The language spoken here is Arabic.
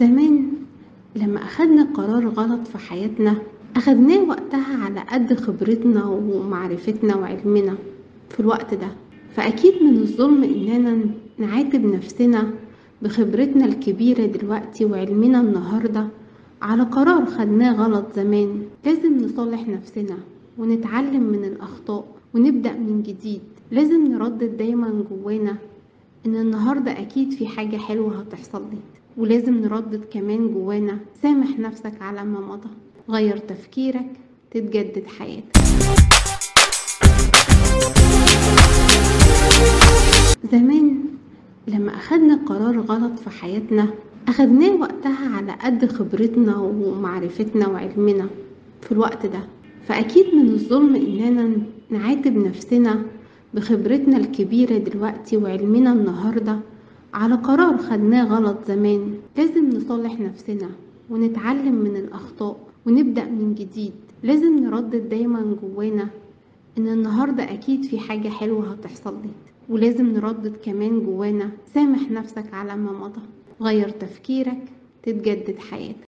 زمان لما أخدنا قرار غلط في حياتنا أخدناه وقتها على قد خبرتنا ومعرفتنا وعلمنا في الوقت ده. فأكيد من الظلم إننا نعاتب نفسنا بخبرتنا الكبيرة دلوقتي وعلمنا النهاردة على قرار خدناه غلط زمان. لازم نصلح نفسنا ونتعلم من الأخطاء ونبدأ من جديد. لازم نردد دايما جوانا إن النهاردة أكيد في حاجة حلوة هتحصل لي، ولازم نردد كمان جوانا سامح نفسك على ما مضى، غير تفكيرك تتجدد حياتك. زمان لما أخدنا قرار غلط في حياتنا أخدناه وقتها على قد خبرتنا ومعرفتنا وعلمنا في الوقت ده. فأكيد من الظلم إننا نعاتب نفسنا بخبرتنا الكبيرة دلوقتي وعلمنا النهاردة على قرار خدناه غلط زمان. لازم نصلح نفسنا ونتعلم من الأخطاء ونبدأ من جديد. لازم نردد دايما جوانا إن النهاردة أكيد في حاجة حلوة هتحصل لي، ولازم نردد كمان جوانا سامح نفسك على ما مضى، غير تفكيرك تتجدد حياتك.